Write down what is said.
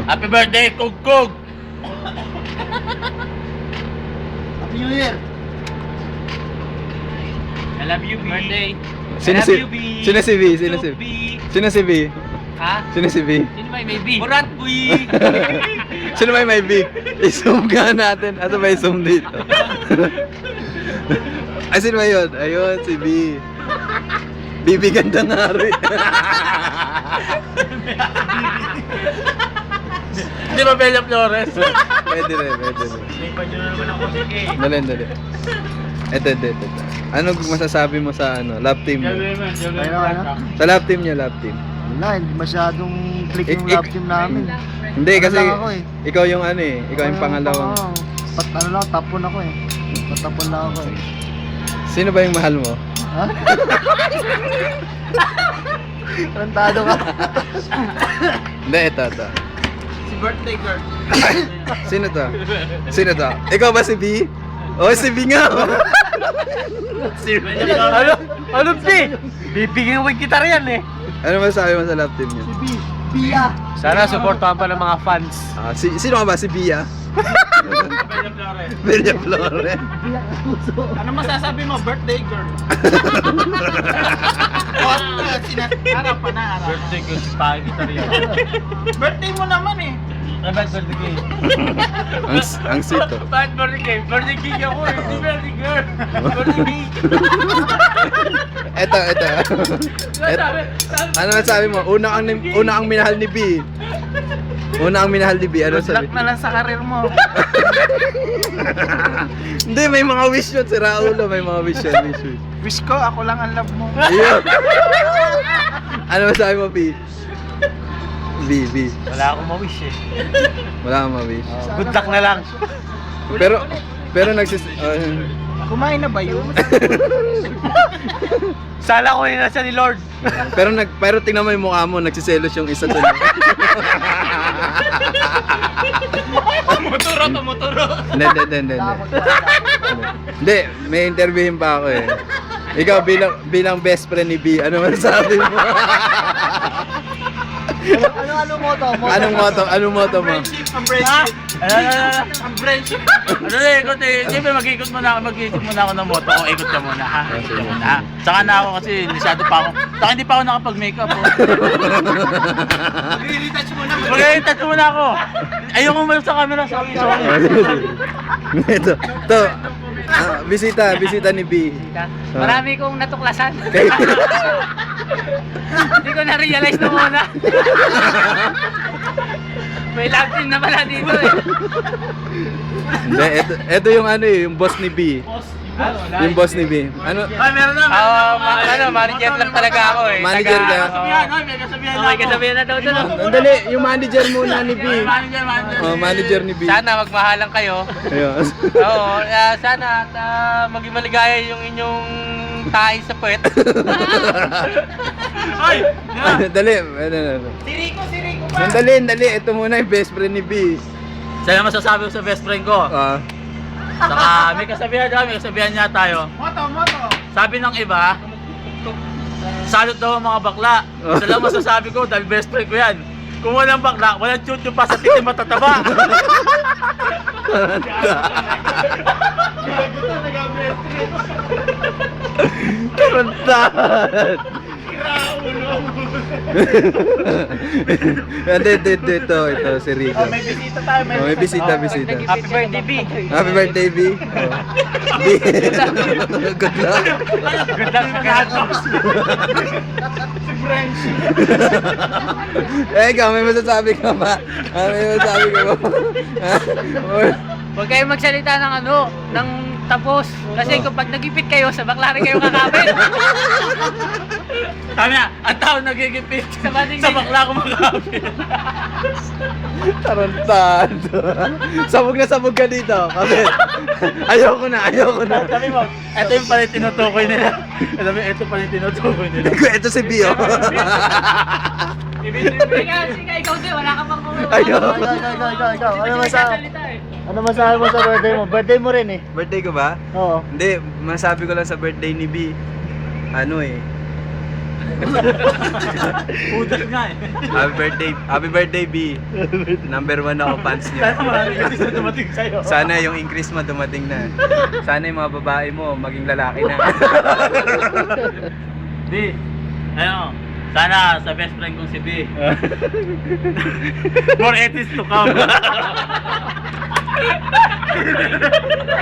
Happy birthday, Kugkug! Happy New Year! I love you, B. Birthday. Sino si B? Sino si B? Ha? Sino si B? Sino may B? Murat, boy! Sino may B? I-zoom nga natin. Ato ba i-zoom dito? Ay, sino ba yun? Ayun, si B. Bibi ganda nga rin. Di ba Bella Flores? Pwede rin. Lipan nyo na naman ang musik eh. Dali. Ito. Ano masasabi mo sa love team niyo? Sa love team niyo, love team. Wala, hindi masyadong click yung love team namin. Hindi, Ano kasi lang ako eh. ikaw yung ikaw yung pangalawang. Tapon ako eh. Patapon lang ako eh. Sino ba yung mahal mo? Ha? Tarantado ka. Hindi, ito. Si birthday girl. Sino to? Ikaw ba si B? Oh, si B nga. Ano B? Bibigyan mo yung gitar yan eh. Ano masasabi mo sa love team niyo? Pia! Sana supportahan pa ng mga fans. Sino ka ba? Si Bia? Bella Flores. Bella Flores. Pia Kapuso! Ano masasabi mo? Birthday girl. Harap pa na, harap. Birthday girl, si tayo gitar yan. Birthday mo naman eh. Bakit birthday girl? Ang sweet to. Bakit birthday girl? Birthday king ako eh. Hindi birthday girl. Birthday king. Ito. Ano masasabi mo? Una ang minahal ni B. Una ang minahal ni B. Ano Good sabi? luck na lang sa karir mo. Hindi, may mga wish yun. Si Raulo, may mga wish yun. Wish ko, ako lang ang love mo. Ayun. Ano masabi mo, B? B. Wala akong ma-wish eh. Wala kang ma-wish. Good luck na lang. Pero Kumain na ba yun? Sala ko yun nasa ni Lord. pero tingnan mo yung mukha mo, nagsiselos yung isa doon. Tumuturo. Hindi. Hindi, may interviewin pa ako eh. Ikaw bilang best friend ni B, ano masasabi mo? Anong motto mo? Ang friendship. Ang friendship. Ano na ikot eh. Siyempre mag-ikot muna ako ng moto. O ikot ka muna ha. Ikot ka muna ha. Saka na ako kasi masyado pa ako. Saka hindi pa ako nakapag-makeup oh. Mag-retouch muna ako. Ayoko mo sa camera. Sorry. Ito. Bisita ni B. Marami kong natuklasan. Okay. Hindi ko na-realize nung una. May love team na pala dito eh. Hindi, ito yung yung boss ni B. Yung boss ni B. Ano? Ay, meron na. Manager lang talaga ako eh. Manager ka? May kasabihan Okay, kasabihan na daw doon. Sandali, yung manager muna ni B. Manager. Oh, manager ni B. Sana magmahalan kayo. Ayun. Oo, sana maging maligaya yung inyong tayo sa puwet. Ay! Dali. Si Rico pa! Dali. Ito muna yung best friend ni B. Sana masasabi ko sa best friend ko. Saka may kasabihan niya tayo. Moto. Sabi ng iba, salot daw ang mga bakla. Isa lang masasabi ko dahil best friend ko yan. Kung walang bakla, walang chuchu pa sa titi matataba. Tarantan! Ito, si Rico. May bisita tayo. May bisita. Happy birthday, B. Happy birthday, B. B. Good luck. Good luck sa kahatos. Ikaw, may masasabi ka ba? Huwag kayong magsalita ng tapos. Kasi kung pag nagipit kayo, sa bakla rin kayo kakapit. Sabi niya, ang tao nagigipit. Sa bating Sa bakla ko makapit. Tarantado. Sabog ka dito. Kapit. Ayoko na. Sabi mo, ito yung pala yung tinutukoy nila. Sabi, ito pala yung tinutukoy nila. Ito si B, oh. Sige, ikaw din. Wala ka pang Ayoko. Ikaw. Ano masabi mo sa birthday mo? Birthday mo rin eh. Birthday ko ba? Oo. Hindi, masabi ko lang sa birthday ni B. Pudas nga eh. Happy birthday, B. Number 1 ako, fans niyo. Sana marami kasi na dumating sa'yo. Sana yung increase mo dumating na. Sana yung mga babae mo maging lalaki na. B, ano, sana sa best friend kong si B. More 80s to come.